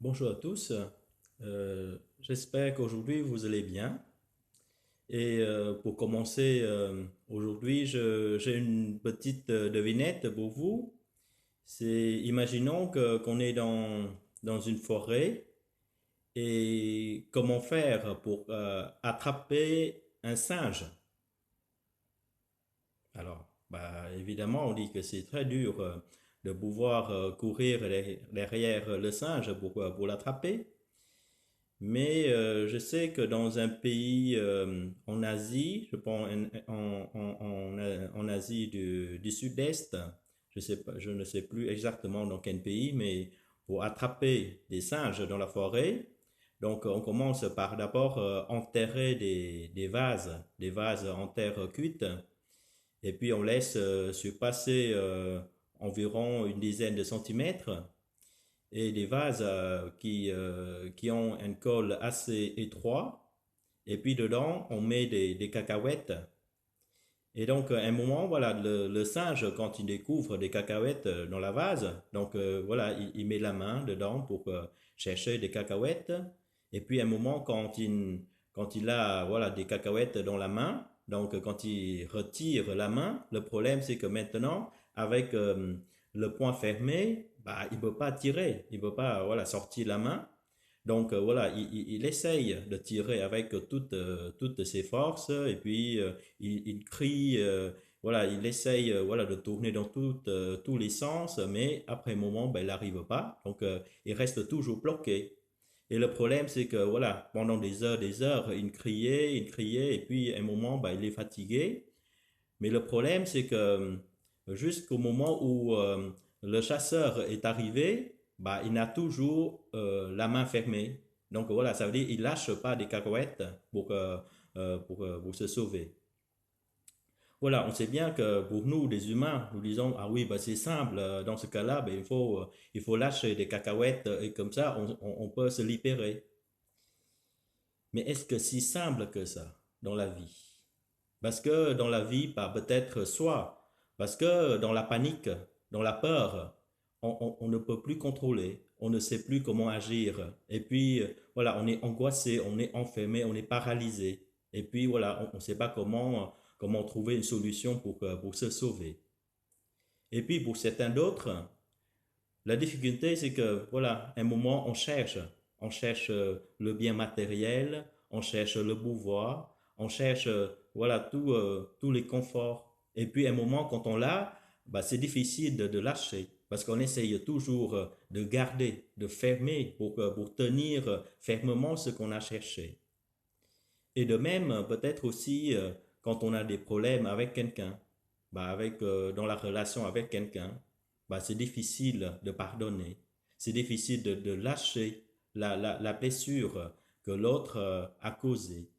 Bonjour à tous. J'espère qu'aujourd'hui vous allez bien. Et pour commencer, aujourd'hui, j'ai une petite devinette pour vous. Imaginons qu'on est dans une forêt et comment faire pour attraper un singe. Alors, bah, évidemment, on dit que c'est très dur de pouvoir courir derrière le singe pour l'attraper. Mais je sais que dans un pays en Asie, je pense en Asie du Sud-Est, je ne sais plus exactement dans quel pays, mais pour attraper des singes dans la forêt, donc on commence par d'abord enterrer des vases en terre cuite, et puis on laisse se passer environ une dizaine de centimètres et des vases qui ont un col assez étroit. Et puis dedans, on met des cacahuètes. Et donc, à un moment, voilà, le singe, quand il découvre des cacahuètes dans la vase, donc voilà, il met la main dedans pour chercher des cacahuètes. Et puis, à un moment, quand il a voilà, des cacahuètes dans la main, donc quand il retire la main, le problème, c'est que maintenant, avec le poing fermé, bah, il ne peut pas tirer, il ne peut pas voilà, sortir la main. Donc voilà, il essaye de tirer avec toutes ses forces et puis il crie, voilà, il essaye voilà, de tourner dans tous les sens, mais après un moment, ben, il n'arrive pas. Donc il reste toujours bloqué. Et le problème, c'est que voilà, pendant des heures, il criait, et puis à un moment, ben, il est fatigué. Mais le problème, c'est que jusqu'au moment où le chasseur est arrivé, bah, il a toujours la main fermée. Donc voilà, ça veut dire qu'il lâche pas des cacahuètes pour se sauver. Voilà, on sait bien que pour nous, les humains, nous disons, ah oui, bah, c'est simple, dans ce cas-là, ben, il faut lâcher des cacahuètes et comme ça, on peut se libérer. Mais est-ce que si simple que ça dans la vie? Parce que dans la vie, pas peut-être soit, parce que dans la panique, dans la peur, on ne peut plus contrôler, on ne sait plus comment agir. Et puis, voilà, on est angoissé, on est enfermé, on est paralysé. Et puis, voilà, on ne sait pas comment trouver une solution pour se sauver. Et puis, pour certains d'autres, la difficulté, c'est que, voilà, un moment, on cherche le bien matériel, on cherche le pouvoir, on cherche, voilà, tous les conforts. Et puis, un moment, quand on l'a, bah, c'est difficile de lâcher, parce qu'on essaye toujours de garder, de fermer pour tenir fermement ce qu'on a cherché. Et de même, peut-être aussi, quand on a des problèmes avec quelqu'un, bah avec, dans la relation avec quelqu'un, bah c'est difficile de pardonner. C'est difficile de lâcher la blessure que l'autre a causée.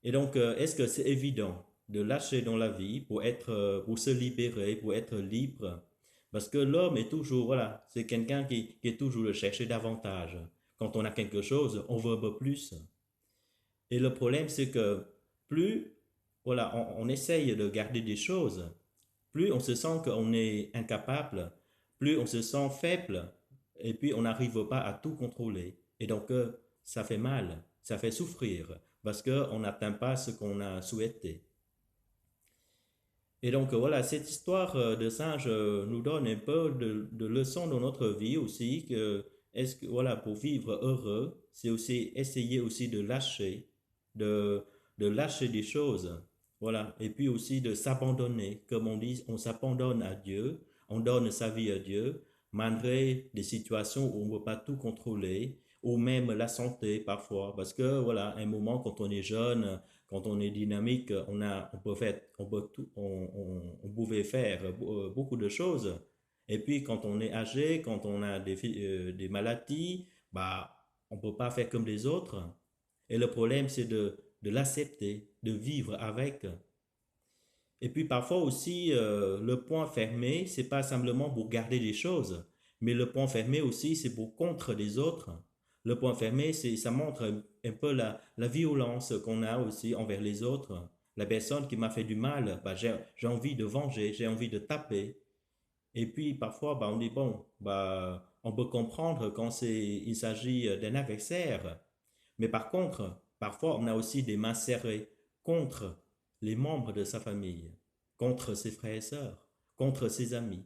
Et donc, est-ce que c'est évident de lâcher dans la vie pour se libérer, pour être libre? Parce que l'homme est toujours, voilà, c'est quelqu'un qui est toujours de chercher davantage. Quand on a quelque chose, on veut un peu plus. Et le problème, c'est que plus, voilà, on essaye de garder des choses, plus on se sent qu'on est incapable, plus on se sent faible, et puis on n'arrive pas à tout contrôler. Et donc, ça fait mal, ça fait souffrir, parce qu'on n'atteint pas ce qu'on a souhaité. Et donc, voilà, cette histoire de singe nous donne un peu de leçons dans notre vie aussi, que, est-ce que, voilà, pour vivre heureux, c'est aussi essayer aussi de lâcher, de, de lâcher des choses, voilà, et puis aussi de s'abandonner, comme on dit, on s'abandonne à Dieu, on donne sa vie à Dieu, malgré des situations où on ne peut pas tout contrôler, ou même la santé parfois, parce que, voilà, un moment, quand on est jeune, quand on est dynamique, on peut faire, on peut tout, on pouvait faire beaucoup de choses. Et puis, quand on est âgé, quand on a des maladies, bah, on peut pas faire comme les autres. Et le problème, c'est de l'accepter, de vivre avec. Et puis, parfois aussi, le point fermé, c'est pas simplement pour garder des choses, mais le point fermé aussi, c'est pour contre les autres. Le point fermé, ça montre un peu la violence qu'on a aussi envers les autres. La personne qui m'a fait du mal, bah, j'ai envie de venger, j'ai envie de taper. Et puis parfois, bah, on dit, bon, bah, on peut comprendre quand il s'agit d'un adversaire. Mais par contre, parfois, on a aussi des mains serrées contre les membres de sa famille, contre ses frères et sœurs, contre ses amis.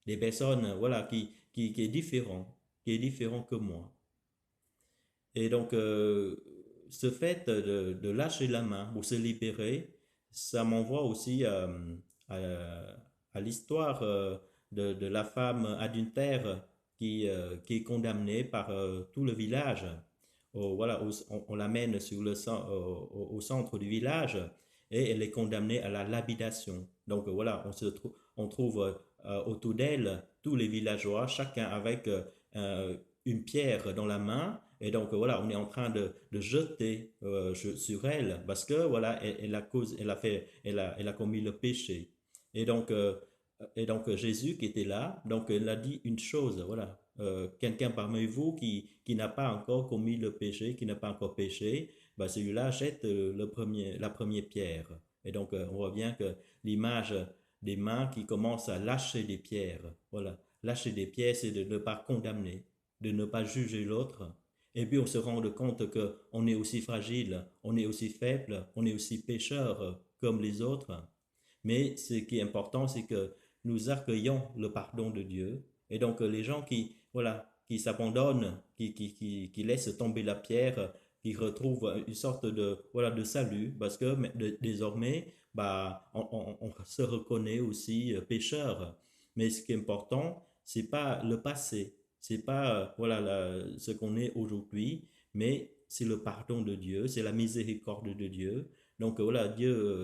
Des personnes, voilà, qui est différent que moi. Et donc, ce fait de lâcher la main pour se libérer, ça m'envoie aussi à, à l'histoire de la femme adultère qui est condamnée par tout le village. Voilà, on l'amène sur au centre du village et elle est condamnée à la lapidation. Donc voilà, on trouve autour d'elle tous les villageois, chacun avec une pierre dans la main. Et donc voilà, on est en train de jeter sur elle parce que voilà, elle a commis le péché. Et donc, Jésus qui était là, donc il a dit une chose, voilà, quelqu'un parmi vous qui n'a pas encore commis le péché, qui n'a pas encore péché, bah, celui-là jette la première pierre. Et donc on voit bien que l'image des mains qui commencent à lâcher des pierres, voilà, lâcher des pierres, c'est de ne pas condamner, de ne pas juger l'autre. Et puis on se rend compte que on est aussi fragile, on est aussi faible, on est aussi pécheur comme les autres. Mais ce qui est important, c'est que nous accueillons le pardon de Dieu. Et donc, les gens voilà, qui s'abandonnent, qui laissent tomber la pierre, qui retrouvent une sorte voilà, de salut, parce que désormais, bah, on se reconnaît aussi pécheur. Mais ce qui est important, c'est pas le passé, c'est pas, voilà, ce qu'on est aujourd'hui, mais c'est le pardon de Dieu, c'est la miséricorde de Dieu. Donc voilà,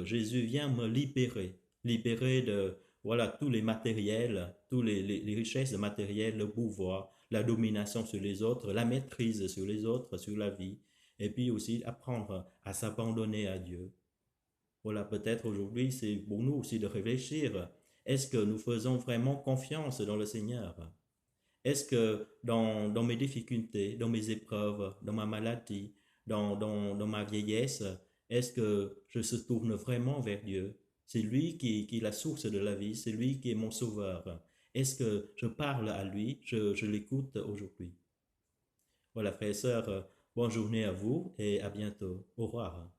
Jésus vient me libérer, libérer de voilà tous les matériels, les richesses matérielles, le pouvoir, la domination sur les autres, la maîtrise sur les autres, sur la vie, et puis aussi apprendre à s'abandonner à Dieu. Voilà, peut-être aujourd'hui, c'est pour nous aussi de réfléchir. Est-ce que nous faisons vraiment confiance dans le Seigneur? Est-ce que dans mes difficultés, dans mes épreuves, dans ma maladie, dans ma vieillesse, est-ce que je se tourne vraiment vers Dieu? C'est lui qui est la source de la vie, c'est lui qui est mon sauveur. Est-ce que je parle à lui, je l'écoute aujourd'hui? Voilà, frères et sœurs, bonne journée à vous et à bientôt. Au revoir.